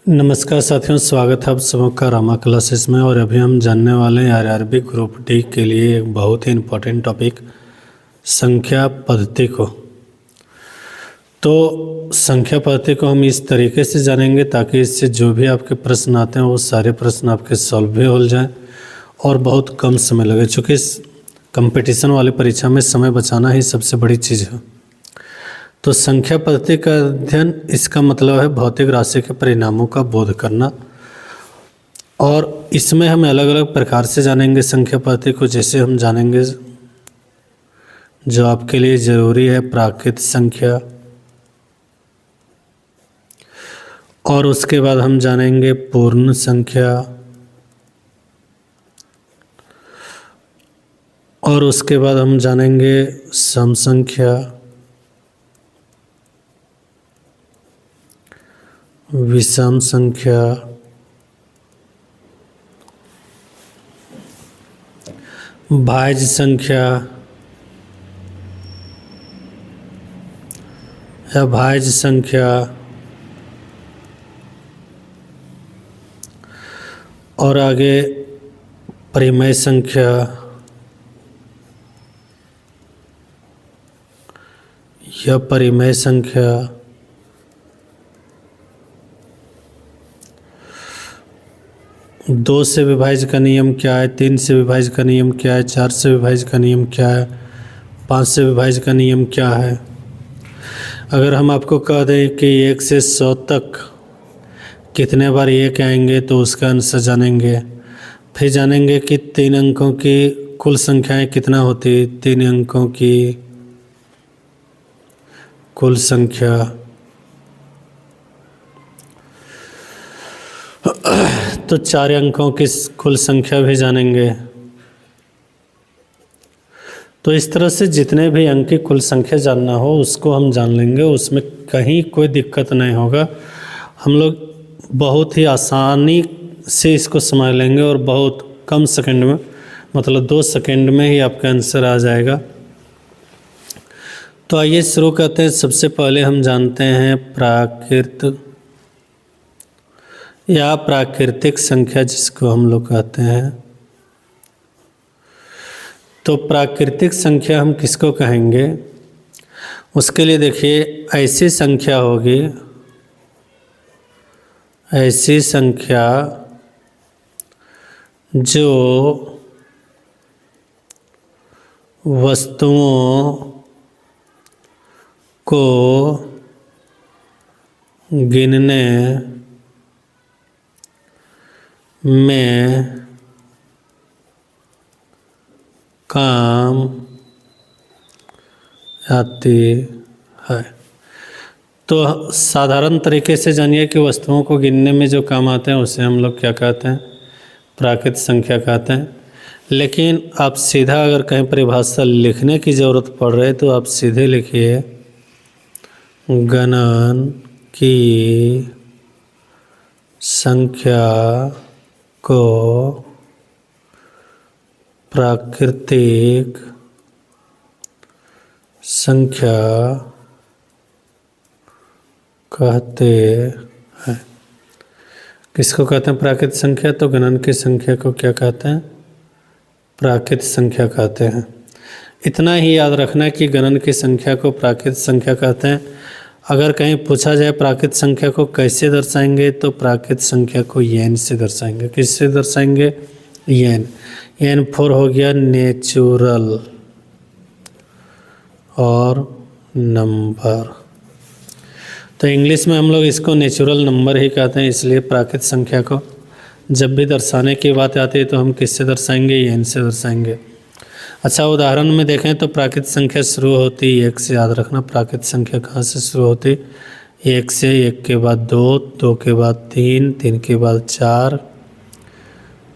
नमस्कार साथियों, स्वागत है आप सबका रामा क्लासेस में। और अभी हम जानने वाले हैं आरआरबी ग्रुप डी के लिए एक बहुत ही इम्पोर्टेंट टॉपिक संख्या पद्धति को। तो संख्या पद्धति को हम इस तरीके से जानेंगे ताकि इससे जो भी आपके प्रश्न आते हैं वो सारे प्रश्न आपके सॉल्व भी हो जाएं और बहुत कम समय लगे, चूँकि इस कंपटीशन वाली परीक्षा में समय बचाना ही सबसे बड़ी चीज़ है। तो संख्या पद्धति का अध्ययन, इसका मतलब है भौतिक राशि के परिणामों का बोध करना। और इसमें हम अलग अलग प्रकार से जानेंगे संख्या पद्धति को। जैसे हम जानेंगे जो आपके लिए ज़रूरी है प्राकृत संख्या, और उसके बाद हम जानेंगे पूर्ण संख्या, और उसके बाद हम जानेंगे सम संख्या, विषम संख्या, भाज्य संख्या या भाज्य संख्या, और आगे परिमेय संख्या या परिमेय संख्या, दो से विभाज्य का नियम क्या है, तीन से विभाज्य का नियम क्या है, चार से विभाज्य का नियम क्या है, पाँच से विभाज्य का नियम क्या है। अगर हम आपको कह दें कि 1 से 100 तक कितने बार एक आएंगे तो उसका आंसर जानेंगे। फिर जानेंगे कि 3 अंकों की कुल संख्याएं कितना होती, 3 अंकों की कुल संख्या। तो 4 अंकों की कुल संख्या भी जानेंगे। तो इस तरह से जितने भी अंक की कुल संख्या जानना हो उसको हम जान लेंगे, उसमें कहीं कोई दिक्कत नहीं होगा। हम लोग बहुत ही आसानी से इसको समझ लेंगे और बहुत कम सेकंड में, मतलब 2 सेकंड में ही आपका आंसर आ जाएगा। तो आइए शुरू करते हैं। सबसे पहले हम जानते हैं प्राकृत या प्राकृतिक संख्या, जिसको हम लोग कहते हैं। तो प्राकृतिक संख्या हम किसको कहेंगे? उसके लिए देखिए, ऐसी संख्या होगी, ऐसी संख्या जो वस्तुओं को गिनने में काम आती है। तो साधारण तरीके से जानिए कि वस्तुओं को गिनने में जो काम आते हैं उसे हम लोग क्या कहते हैं? प्राकृत संख्या कहते हैं। लेकिन आप सीधा अगर कहीं परिभाषा लिखने की ज़रूरत पड़ रही है तो आप सीधे लिखिए गणन की संख्या को प्राकृतिक संख्या कहते हैं। किसको कहते हैं प्राकृतिक संख्या? तो गणन की संख्या को क्या कहते हैं? प्राकृतिक संख्या कहते हैं। इतना ही याद रखना कि गणन की संख्या को प्राकृतिक संख्या कहते हैं। अगर कहीं पूछा जाए प्राकृतिक संख्या को कैसे दर्शाएंगे, तो प्राकृतिक संख्या को n से दर्शाएंगे। किससे दर्शाएंगे? n। n4 हो गया नेचुरल और नंबर। तो इंग्लिश में हम लोग इसको नेचुरल नंबर ही कहते हैं। इसलिए प्राकृतिक संख्या को जब भी दर्शाने की बात आती है तो हम किससे दर्शाएंगे? n से दर्शाएंगे। अच्छा, उदाहरण में देखें तो प्राकृतिक संख्या शुरू होती 1 से। याद रखना प्राकृतिक संख्या कहाँ से शुरू होती? 1 से। 1 के बाद 2, 2 के बाद 3, 3 के बाद 4,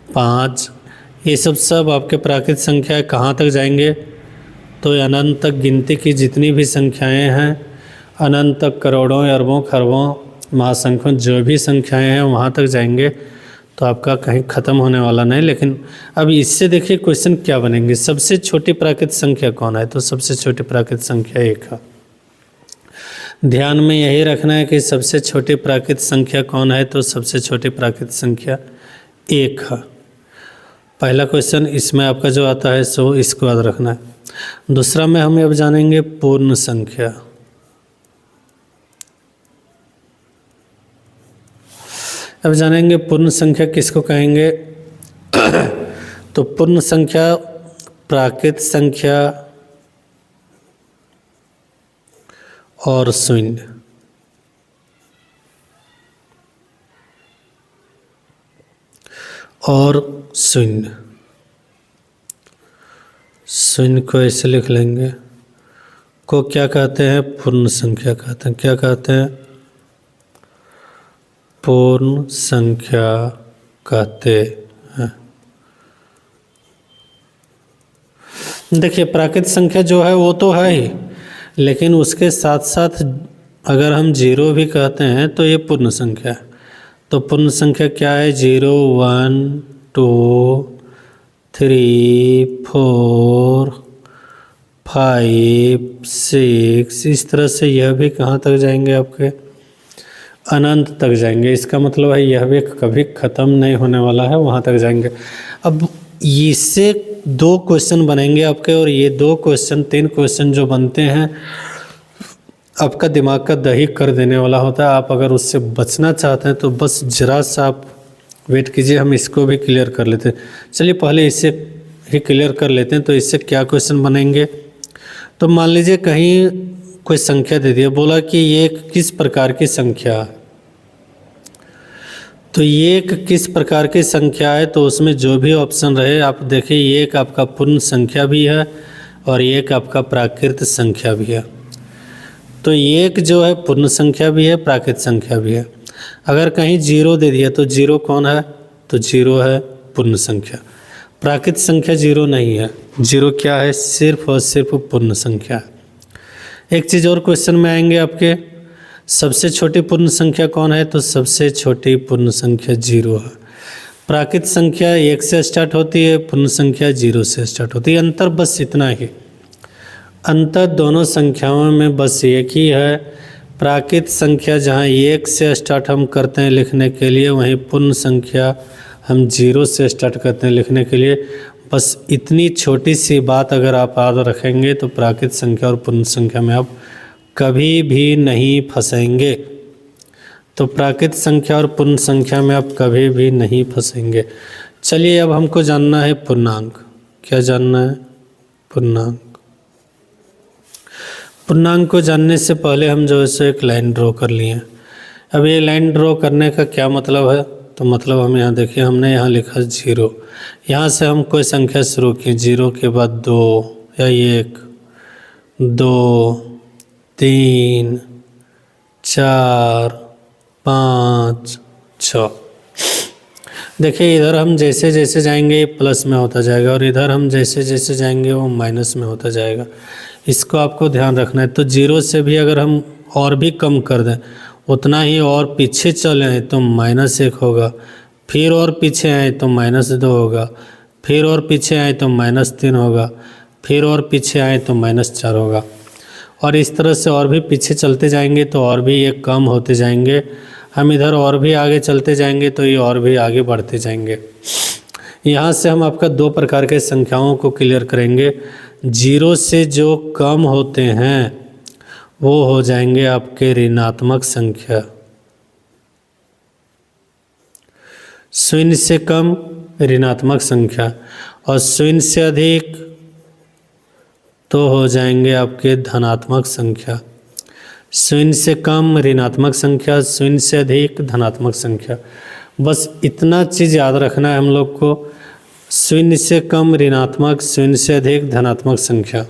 5। ये सब आपके प्राकृतिक संख्या कहाँ तक जाएंगे? तो अनंत तक गिनती की जितनी भी संख्याएं हैं, अनंत तक, करोड़ों, अरबों, खरबों, महासंख्यों, जो भी संख्याएं हैं वहाँ तक जाएंगे। तो आपका कहीं ख़त्म होने वाला नहीं। लेकिन अब इससे देखिए क्वेश्चन क्या बनेंगे। सबसे छोटी प्राकृतिक संख्या कौन है? तो सबसे छोटी प्राकृतिक संख्या 1 है। ध्यान में यही रखना है कि सबसे छोटी प्राकृत संख्या कौन है, तो सबसे छोटी प्राकृत संख्या 1 है। पहला क्वेश्चन इसमें आपका जो आता है सो इसको याद रखना है। दूसरा में हम अब जानेंगे पूर्ण संख्या। अब जानेंगे पूर्ण संख्या किसको कहेंगे। तो पूर्ण संख्या प्राकृत संख्या और शून्य, और शून्य, शून्य को ऐसे लिख लेंगे, को क्या कहते हैं, पूर्ण संख्या कहते हैं। क्या कहते हैं, पूर्ण संख्या कहते हैं। देखिए प्राकृत संख्या जो है वो तो है ही, लेकिन उसके साथ साथ अगर हम 0 भी कहते हैं तो ये पूर्ण संख्या है। तो पूर्ण संख्या क्या है, 0 1 2 3 4 5 6, इस तरह से यह भी कहाँ तक जाएंगे, आपके अनंत तक जाएंगे। इसका मतलब है यह भी कभी ख़त्म नहीं होने वाला है, वहाँ तक जाएंगे। अब इससे 2 क्वेश्चन बनेंगे आपके, और ये 2 क्वेश्चन 3 क्वेश्चन जो बनते हैं आपका दिमाग का दही कर देने वाला होता है। आप अगर उससे बचना चाहते हैं तो बस जरा सा आप वेट कीजिए, हम इसको भी क्लियर कर लेते हैं। चलिए पहले इससे ही क्लियर कर लेते हैं। तो इससे क्या क्वेश्चन बनेंगे, तो मान लीजिए कहीं कोई संख्या दे दिया, बोला कि ये किस प्रकार की संख्या है। तो ये एक किस प्रकार की संख्या है, तो उसमें जो भी ऑप्शन रहे आप देखिए, ये एक आपका पूर्ण संख्या भी है और ये एक आपका प्राकृत संख्या भी है। तो ये एक जो है पूर्ण संख्या भी है, प्राकृत संख्या भी है। अगर कहीं 0 दे दिया तो 0 कौन है, तो 0 है पूर्ण संख्या। प्राकृत संख्या 0 नहीं है, 0 क्या है, सिर्फ और सिर्फ पूर्ण संख्या है। एक चीज़ और क्वेश्चन में आएंगे आपके, सबसे छोटी पूर्ण संख्या कौन है, तो सबसे छोटी पूर्ण संख्या 0 है। प्राकृत संख्या 1 से स्टार्ट होती है, पूर्ण संख्या 0 से स्टार्ट होती है। अंतर बस इतना ही, अंतर दोनों संख्याओं में बस एक ही है। प्राकृत संख्या जहाँ 1 से स्टार्ट हम करते हैं लिखने के लिए, वहीं पूर्ण संख्या हम 0 से स्टार्ट करते हैं लिखने के लिए। बस इतनी छोटी सी बात अगर आप याद रखेंगे तो प्राकृत संख्या और पूर्ण संख्या में आप कभी भी नहीं फंसेंगे। तो प्राकृत संख्या और पूर्ण संख्या में आप कभी भी नहीं फंसेंगे। चलिए अब हमको जानना है पूर्णांक। क्या जानना है, पूर्णांक। पूर्णांक को जानने से पहले हम जो है सो एक लाइन ड्रॉ कर लिए। अब ये लाइन ड्रॉ करने का क्या मतलब है, तो मतलब हम यहाँ देखिए, हमने यहाँ लिखा 0। यहाँ से हम कोई संख्या शुरू की, 0 के बाद 2 या 1 2 3 4 5 6। देखिए इधर हम जैसे जैसे जाएंगे ये प्लस में होता जाएगा, और इधर हम जैसे जैसे जाएंगे वो माइनस में होता जाएगा। इसको आपको ध्यान रखना है। तो 0 से भी अगर हम और भी कम कर दें, उतना ही और पीछे चले आए तो -1 होगा, फिर और पीछे आए तो -2 होगा, फिर और पीछे आए तो -3 होगा, फिर और पीछे आए तो -4 होगा। और इस तरह से और भी पीछे चलते जाएंगे तो और भी ये कम होते जाएंगे। हम इधर और भी आगे चलते जाएंगे तो ये और भी आगे बढ़ते जाएंगे। यहाँ से हम आपका 2 प्रकार के संख्याओं को क्लियर करेंगे। 0 से जो कम होते हैं वो हो जाएंगे आपके ऋणात्मक संख्या, 0 से कम ऋणात्मक संख्या, और 0 से अधिक तो हो जाएंगे आपके धनात्मक संख्या। 0 से कम ऋणात्मक संख्या, 0 से अधिक धनात्मक संख्या। बस इतना चीज़ याद रखना है हम लोग को, 0 से कम ऋणात्मक, 0 से अधिक धनात्मक संख्या।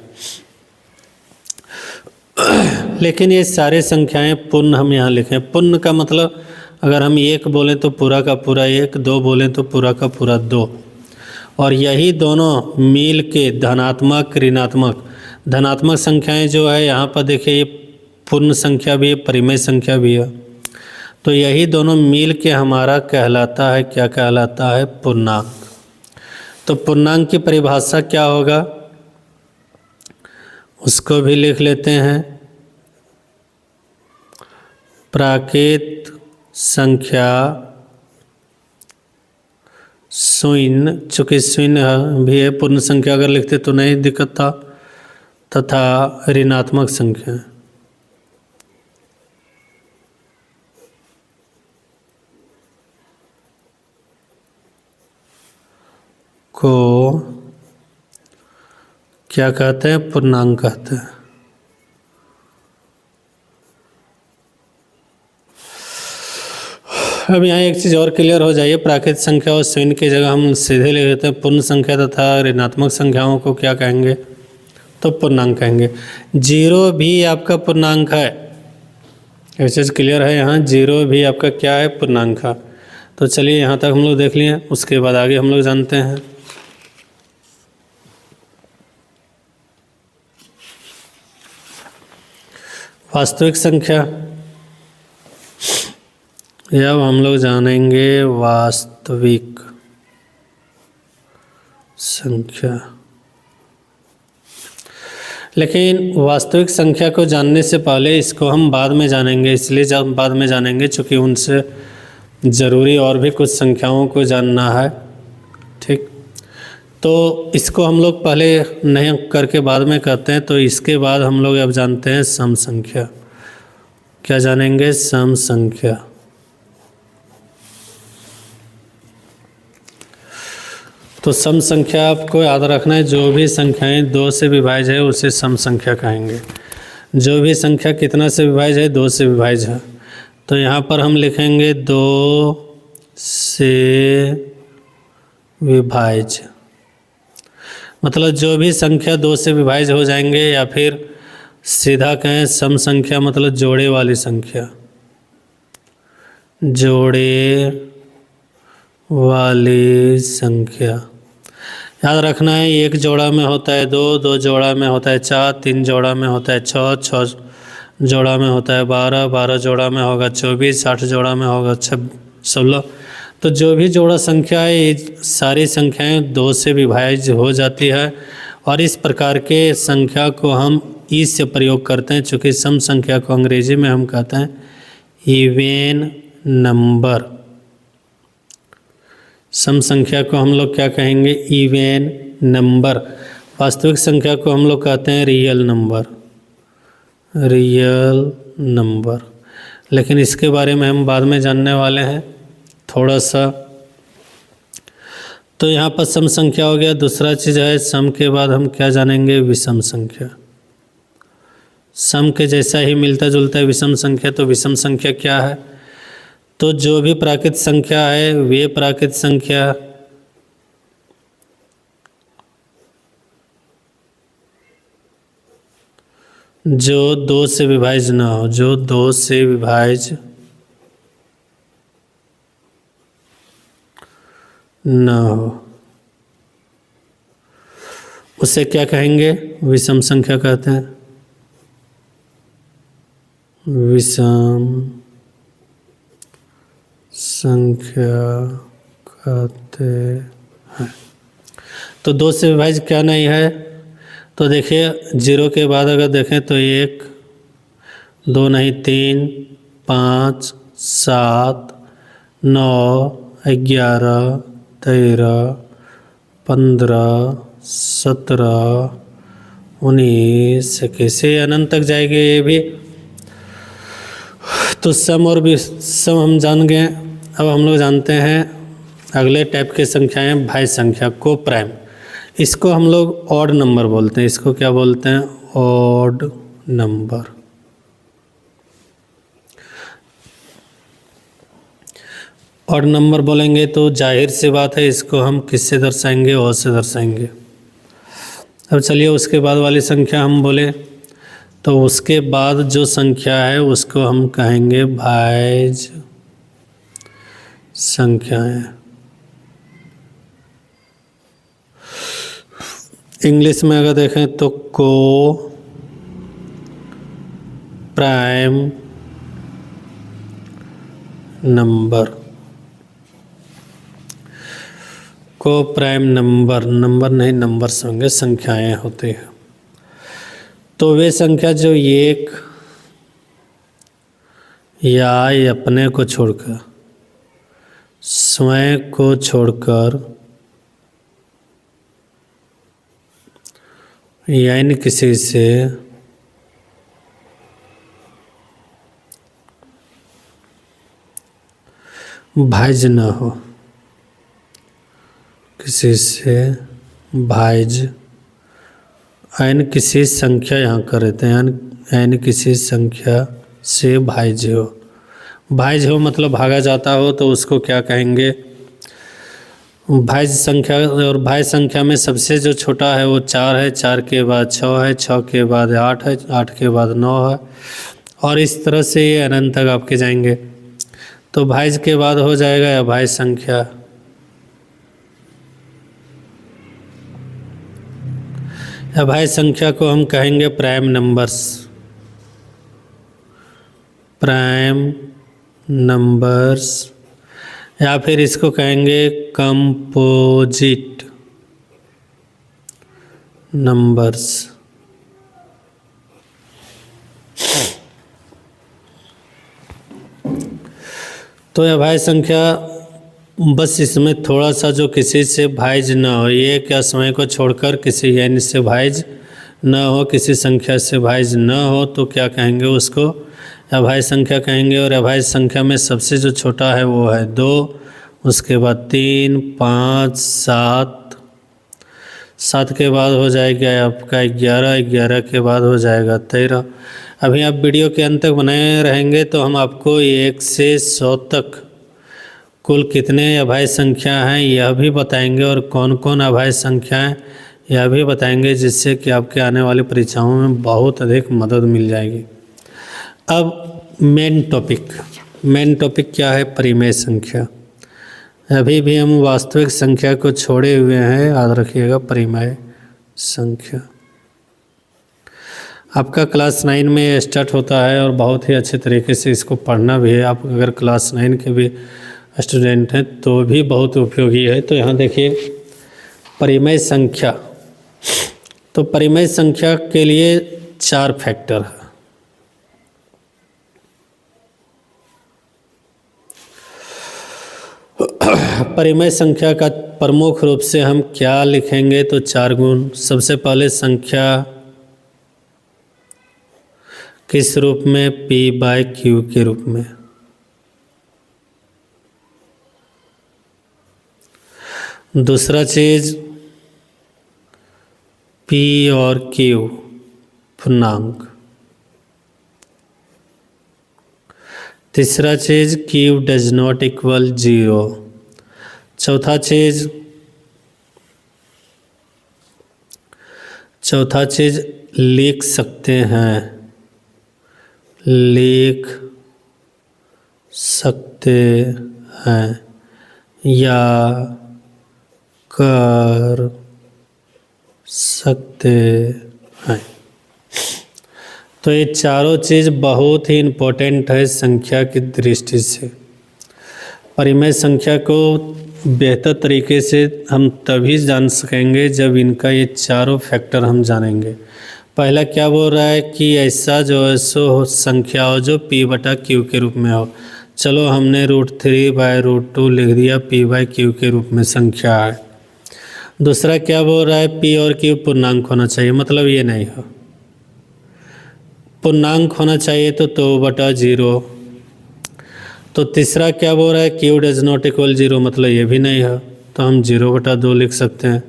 लेकिन ये सारे संख्याएं पूर्ण हम यहाँ लिखें। पूर्ण का मतलब अगर हम 1 बोलें तो पूरा का पूरा 1, 2 बोलें तो पूरा का पूरा 2, और यही दोनों मिल के धनात्मक ऋणात्मक, धनात्मक संख्याएं जो है यहाँ पर देखिए, ये पूर्ण संख्या भी है, परिमेय संख्या भी है। तो यही दोनों मिल के हमारा कहलाता है, क्या कहलाता है, पूर्णांक। तो पूर्णांक की परिभाषा क्या होगा, उसको भी लिख लेते हैं। प्राकृत संख्या शून्य, चूँकि शून्य भी है, पूर्ण संख्या अगर लिखते तो नहीं दिक्कत था, तथा ऋणात्मक संख्या को क्या कहते हैं? पूर्णांक कहते हैं। अब यहाँ एक चीज़ और क्लियर हो जाइए, प्राकृत संख्या और शून्य की जगह हम सीधे ले लेते हैं पूर्ण संख्या तथा ऋणात्मक संख्याओं को क्या कहेंगे? तो पूर्णांक कहेंगे। जीरो भी आपका पूर्णांक है, ये चीज़ क्लियर है। यहाँ जीरो भी आपका क्या है? पूर्णांक है। तो चलिए यहाँ तक हम लोग देख लिए, उसके बाद आगे हम लोग जानते हैं। वास्तविक संख्या, अब हम लोग जानेंगे वास्तविक संख्या। लेकिन वास्तविक संख्या को जानने से पहले इसको हम बाद में जानेंगे, इसलिए जब बाद में जानेंगे चूँकि उनसे ज़रूरी और भी कुछ संख्याओं को जानना है। ठीक, तो इसको हम लोग पहले नहीं करके बाद में करते हैं। तो इसके बाद हम लोग अब जानते हैं सम संख्या। क्या जानेंगे? सम संख्या। तो सम संख्या आपको याद रखना है, जो भी संख्याएं 2 से विभाज्य है उसे सम संख्या कहेंगे। जो भी संख्या कितना से विभाज्य है? 2 से विभाज्य है। तो यहाँ पर हम लिखेंगे 2 से विभाज्य, मतलब जो भी संख्या 2 से विभाज्य हो जाएंगे, या फिर सीधा कहें सम संख्या मतलब जोड़े वाली संख्या, जोड़े वाली संख्या। याद रखना है, एक जोड़ा में होता है 2, 2 जोड़ा में होता है 4, 3 जोड़ा में होता है 6, 6 जोड़ा में होता है 12, 12 जोड़ा में होगा 24, 8 जोड़ा में होगा 16। तो जो भी जोड़ा संख्या है ये सारी संख्याएं 2 से विभाज्य हो जाती है। और इस प्रकार के संख्या को हम ई से प्रयोग करते हैं, चूँकि सम संख्या को अंग्रेजी में हम कहते हैं इवेन नंबर। सम संख्या को हम लोग क्या कहेंगे? Even number. वास्तविक संख्या को हम लोग कहते हैं रियल नंबर, रियल नंबर। लेकिन इसके बारे में हम बाद में जानने वाले हैं थोड़ा सा। तो यहाँ पर सम संख्या हो गया। दूसरा चीज़ है, सम के बाद हम क्या जानेंगे? विषम संख्या। सम के जैसा ही मिलता जुलता है विषम संख्या। तो विषम संख्या क्या है? तो जो भी प्राकृत संख्या है वे प्राकृत संख्या जो 2 से विभाज्य ना हो, जो 2 से विभाज्य ना हो, उसे क्या कहेंगे? विषम संख्या कहते हैं, विषम संख्या कहते हैं। तो 2 से विभाज्य क्या नहीं है? तो देखिए, 0 के बाद अगर देखें तो 1, 2 नहीं 3, 5, 7, 9, 11, 13, 15, 17, 19, कैसे अनंत तक जाएंगे ये भी। तो सम और विषम हम जान गए। अब हम लोग जानते हैं अगले टाइप के संख्याएं, भाज्य संख्या को प्राइम। इसको हम लोग ऑड नंबर बोलते हैं। इसको क्या बोलते हैं? Odd number. ऑड नंबर बोलेंगे तो जाहिर सी बात है इसको हम किससे दर्शाएंगे? और से दर्शाएंगे। अब चलिए उसके बाद वाली संख्या हम बोले तो उसके बाद जो संख्या है उसको हम कहेंगे भाज्य संख्याएं। इंग्लिश में अगर देखें तो को प्राइम नंबर, को प्राइम नंबर, नंबर नहीं नंबर्स होंगे, संख्याएं होती हैं। तो वे संख्या जो 1, या अपने को छोड़कर, स्वयं को छोड़कर यानी किसी से भाइज न हो, किसी से भाइज, यानी किसी संख्या यहाँ कर रहते हैं, यानी किसी संख्या से भाइज हो। भाइज हो मतलब भागा जाता हो, तो उसको क्या कहेंगे, भाज्य संख्या। और भाज्य संख्या में सबसे जो छोटा है वो 4 है, 4 के बाद 6 है, 6 के बाद 8 है, 8 के बाद 9 है, और इस तरह से ये अनंत तक आपके जाएंगे। तो भाज्य के बाद हो जाएगा अभाज्य संख्या। अभाज्य संख्या को हम कहेंगे प्राइम नंबर्स, प्राइम नंबर्स, या फिर इसको कहेंगे कंपोजिट नंबर्स। तो यह भाज्य संख्या, बस इसमें थोड़ा सा जो किसी से भाज्य न हो, ये क्या समय को छोड़कर किसी यानी से भाज्य न हो, किसी संख्या से भाज्य न हो, तो क्या कहेंगे उसको अभाज्य संख्या कहेंगे। और अभाज्य संख्या में सबसे जो छोटा है वो है 2, उसके बाद 3, 5, 7, 7 के बाद हो जाएगा आपका 11, 11 के बाद हो जाएगा 13। अभी आप वीडियो के अंत तक बनाए रहेंगे तो हम आपको 1 से 100 तक कुल कितने अभाज्य संख्या हैं यह भी बताएंगे, और कौन कौन अभाज्य संख्या हैं यह भी बताएंगे, जिससे कि आपके आने वाली परीक्षाओं में बहुत अधिक मदद मिल जाएगी। अब मेन टॉपिक क्या है, परिमेय संख्या। अभी भी हम वास्तविक संख्या को छोड़े हुए हैं, याद रखिएगा परिमेय संख्या। आपका क्लास 9 में स्टार्ट होता है और बहुत ही अच्छे तरीके से इसको पढ़ना भी है। आप अगर क्लास 9 के भी स्टूडेंट हैं तो भी बहुत उपयोगी है। तो यहाँ देखिए परिमेय संख्या, तो परिमेय संख्या के लिए 4 फैक्टर है। परिमेय संख्या का प्रमुख रूप से हम क्या लिखेंगे, तो 4 गुण। सबसे पहले संख्या किस रूप में, P/Q के रूप में। दूसरा चीज P और Q पूर्णांक। तीसरा चीज Q डज नॉट इक्वल 0। चौथा चीज लिख सकते हैं या कर सकते हैं। तो ये चारों चीज़ बहुत ही इम्पोर्टेंट है संख्या की दृष्टि से। परिमेय संख्या को बेहतर तरीके से हम तभी जान सकेंगे जब इनका ये चारों फैक्टर हम जानेंगे। पहला क्या बोल रहा है कि ऐसा जो है सो संख्या हो जो P/Q के रूप में हो। चलो हमने √3/√2 लिख दिया, P/Q के रूप में संख्या है। दूसरा क्या बोल रहा है, P और Q पूर्णांक होना चाहिए, मतलब ये नहीं हो। पूर्णांक होना चाहिए तो 2/0। तो तीसरा क्या बोल रहा है, Q डज नॉट इक्वल 0, मतलब ये भी नहीं है, तो हम 0/2 लिख सकते हैं।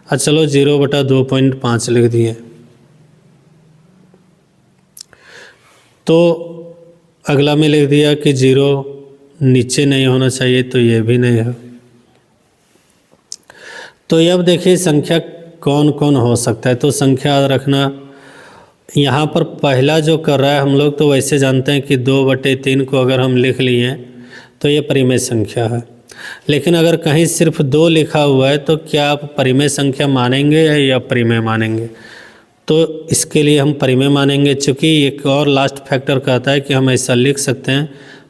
अच्छा चलो 0/2.5 लिख दिए। तो अगला में लिख दिया कि 0 नीचे नहीं होना चाहिए, तो ये भी नहीं है। तो अब देखिए संख्या कौन कौन हो सकता है। तो संख्या याद रखना, यहाँ पर पहला जो कर रहा है हम लोग तो वैसे जानते हैं कि 2/3 को अगर हम लिख लिए तो ये परिमेय संख्या है। लेकिन अगर कहीं सिर्फ 2 लिखा हुआ है तो क्या आप परिमेय संख्या मानेंगे या अपरिमेय मानेंगे? तो इसके लिए हम परिमेय मानेंगे, चूँकि एक और लास्ट फैक्टर कहता है कि हम ऐसा लिख सकते हैं,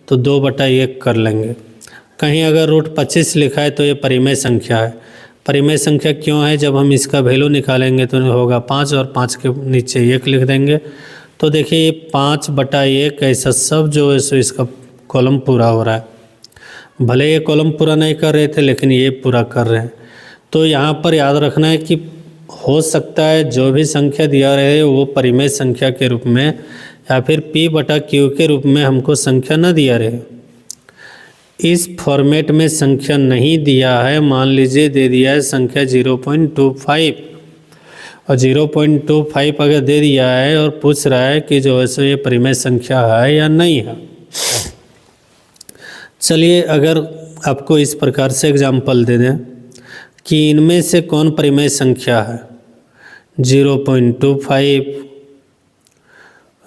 तो 2/1 कर लेंगे। कहीं अगर √25 लिखा है तो ये परिमेय संख्या है। परिमेय संख्या क्यों है, जब हम इसका वैल्यू निकालेंगे तो होगा 5 और 5 के नीचे 1 लिख देंगे तो देखिए ये 5/1 ऐसा सब जो है सो इसका कॉलम पूरा हो रहा है। भले ये कॉलम पूरा नहीं कर रहे थे लेकिन ये पूरा कर रहे हैं। तो यहाँ पर याद रखना है कि हो सकता है जो भी संख्या दिया रहे वो परिमेय संख्या के रूप में या फिर P/Q के रूप में हमको संख्या न दिया रहे। इस फॉर्मेट में संख्या नहीं दिया है, मान लीजिए दे दिया है संख्या 0.25 और 0.25 अगर दे दिया है और पूछ रहा है कि जो है सो ये परिमेय संख्या है या नहीं है। चलिए अगर आपको इस प्रकार से एग्जाम्पल दे दें कि इनमें से कौन परिमेय संख्या है, 0.25,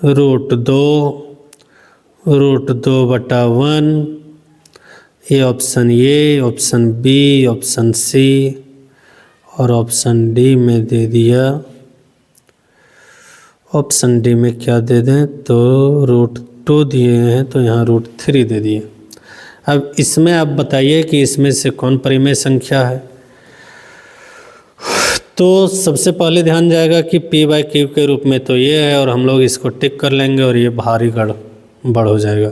√2/1, ये ऑप्शन बी, ऑप्शन सी और ऑप्शन डी में दे दिया। ऑप्शन डी में क्या दे दें, तो √2 दिए हैं तो यहाँ √3 दे दिए। अब इसमें आप बताइए कि इसमें से कौन परिमेय संख्या है। तो सबसे पहले ध्यान जाएगा कि P/Q के रूप में तो ये है और हम लोग इसको टिक कर लेंगे और ये भारी गड़बड़ हो जाएगा।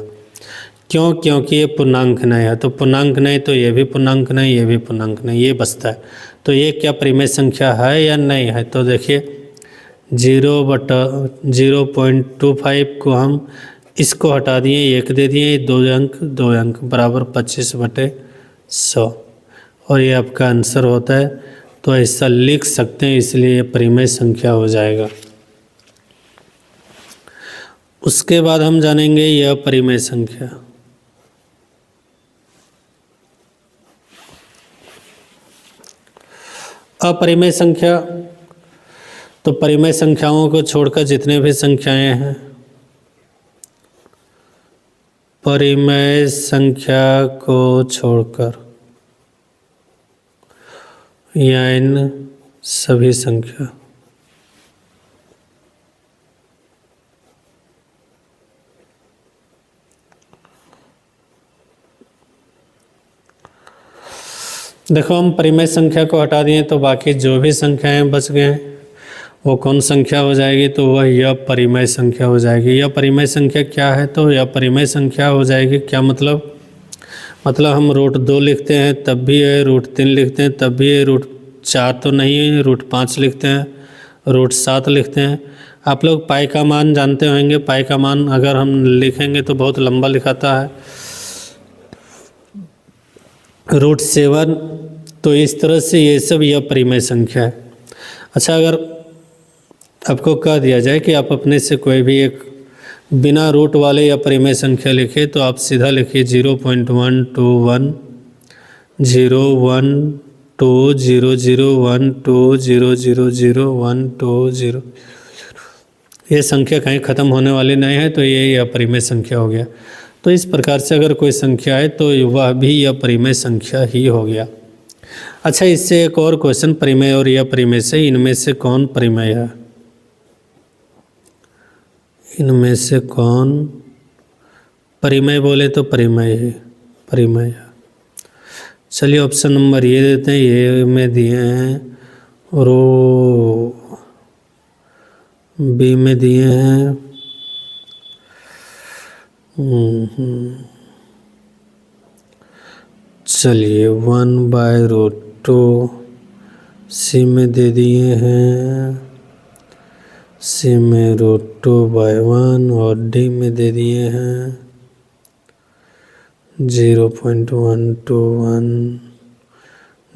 क्यों? क्योंकि ये पूर्णांक नहीं है। तो पूर्णांक नहीं तो ये भी पूर्णांक नहीं, ये भी पूर्णांक नहीं, ये बचता है। तो ये क्या परिमेय संख्या है या नहीं है? तो देखिए 0/0.25 को हम इसको हटा दिए, 1 दे दिए, 2 अंक बराबर 25/100 और ये आपका आंसर होता है। तो ऐसा लिख सकते हैं, इसलिए ये परिमेय संख्या हो जाएगा। उसके बाद हम जानेंगे यह परिमेय संख्या। अपरिमेय संख्या, तो परिमेय संख्याओं को छोड़कर जितने भी संख्याएं हैं, परिमेय संख्या को छोड़कर या इन सभी संख्या देखो हम परिमेय संख्या को हटा दिए तो बाकी जो भी संख्याएं बच गए हैं वो कौन संख्या हो जाएगी, तो वह यह परिमेय संख्या हो जाएगी। यह परिमेय संख्या क्या है, तो यह परिमेय संख्या हो जाएगी। क्या मतलब हम √2 लिखते हैं तब भी है, √3 लिखते हैं तब भी है, √4 तो नहीं है, √5 लिखते हैं, √7 लिखते हैं। आप लोग पाई का मान जानते होंगे। पाई का मान अगर हम लिखेंगे तो बहुत लंबा लिखाता है, √7। तो इस तरह से ये सब यह परिमेय संख्या है। अच्छा, अगर आपको कह दिया जाए कि आप अपने से कोई भी एक बिना रूट वाले या परिमेय संख्या लिखे तो आप सीधा लिखिए 0.121 0120012001200। ये संख्या कहीं ख़त्म होने वाली नहीं है, तो ये अपरिमेय संख्या हो गया। तो इस प्रकार से अगर कोई संख्या है तो वह भी अपरिमेय संख्या ही हो गया। अच्छा, इससे एक और क्वेश्चन, परिमेय और अपरिमेय से इनमें से कौन परिमेय है? इनमें से कौन परिमेय बोले तो परिमेय है, परिमेय है। चलिए ऑप्शन नंबर ये देते हैं, ये में दिए हैं बी में दिए हैं चलिए 1/√2, सी में दे दिए हैं, सी में √2/1 और डी में दे दिए हैं 0.121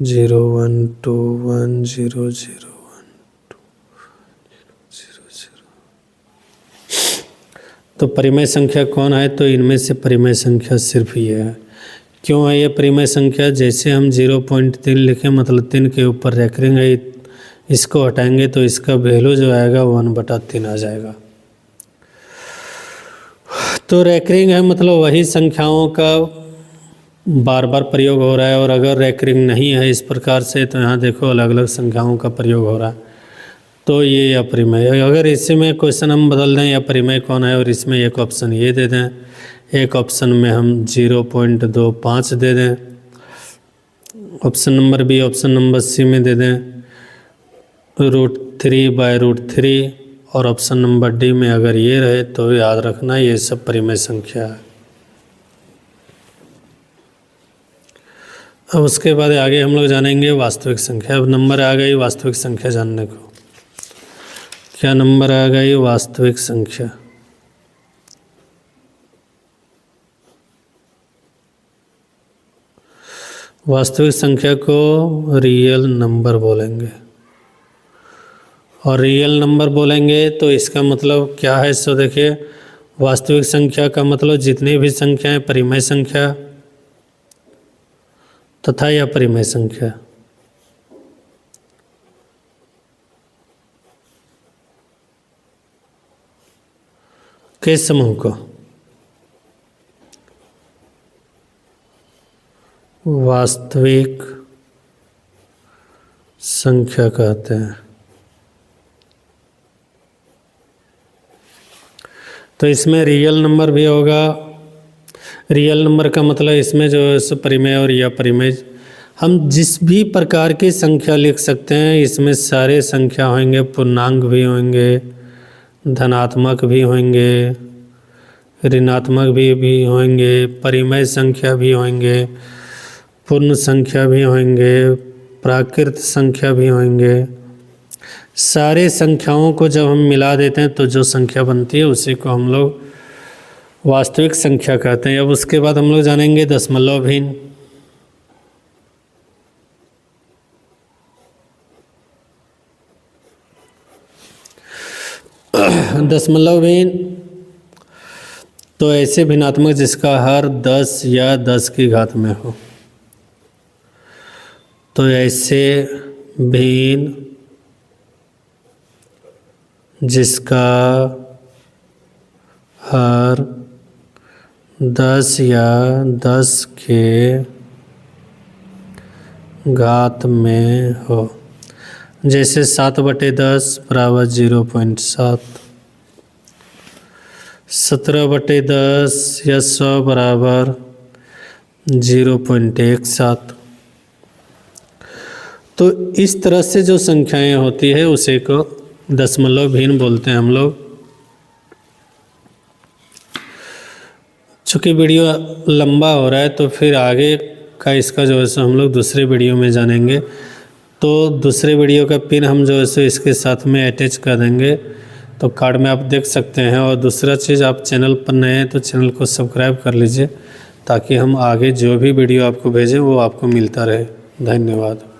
0.121 0.012 तो परिमेय संख्या कौन है? तो इनमें से परिमेय संख्या सिर्फ ये है। क्यों है ये परिमेय संख्या? जैसे हम 0.3 लिखें मतलब 3 के ऊपर रेकरिंग है, इसको हटाएंगे तो इसका वैल्यू जो आएगा 1/3 आ जाएगा। तो रेकरिंग है मतलब वही संख्याओं का बार बार प्रयोग हो रहा है, और अगर रेकरिंग नहीं है इस प्रकार से तो यहाँ देखो अलग अलग संख्याओं का प्रयोग हो रहा है, तो ये अपरिमेय है। अगर इसी में क्वेश्चन हम बदल दें अपरिमेय कौन है और इसमें एक ऑप्शन ये दे दें, एक ऑप्शन में हम 0.25 दे दें, option number B, option number C में दे दें √3/√3 और ऑप्शन नंबर डी में अगर ये रहे तो याद रखना ये सब परिमेय संख्या है। अब उसके बाद आगे हम लोग जानेंगे वास्तविक संख्या। अब नंबर आ गई वास्तविक संख्या जानने को। क्या नंबर आ गई वास्तविक संख्या। वास्तविक संख्या को रियल नंबर बोलेंगे, और रियल नंबर बोलेंगे तो इसका मतलब क्या है। सो देखिए, वास्तविक संख्या का मतलब जितनी भी संख्याएं परिमेय संख्या तथा या परिमेय संख्या, के समूह को वास्तविक संख्या कहते हैं। तो इसमें रियल नंबर भी होगा। रियल नंबर का मतलब इसमें जो है परिमेय और या परिमेय, हम जिस भी प्रकार की संख्या लिख सकते हैं। इसमें सारे संख्या होंगे, पूर्णांक भी होंगे, धनात्मक भी होंगे, ऋणात्मक भी होंगे, परिमेय संख्या भी होंगे, पूर्ण संख्या भी होंगे, प्राकृत संख्या भी होंगे। सारे संख्याओं को जब हम मिला देते हैं तो जो संख्या बनती है उसी को हम लोग वास्तविक संख्या कहते हैं। अब उसके बाद हम लोग जानेंगे दशमलव भिन्न। दशमलव भिन्न तो ऐसे भिन्नात्मक जिसका हर 10 या 10 की घात में हो। तो ऐसे भिन्न जिसका हर 10 या 10 के घात में हो। जैसे 7/10 बराबर 0.7, 17/10 या 100 बराबर 0.17। तो इस तरह से जो संख्याएं होती है उसे को दशमलव भिन्न बोलते हैं हम लोग। चूँकि वीडियो लंबा हो रहा है तो फिर आगे का इसका जो है सो हम लोग दूसरे वीडियो में जानेंगे। तो दूसरे वीडियो का पिन हम जो है सो इसके साथ में अटैच कर देंगे, तो कार्ड में आप देख सकते हैं। और दूसरा चीज़, आप चैनल पर नए हैं तो चैनल को सब्सक्राइब कर लीजिए ताकि हम आगे जो भी वीडियो आपको भेजें वो आपको मिलता रहे। धन्यवाद।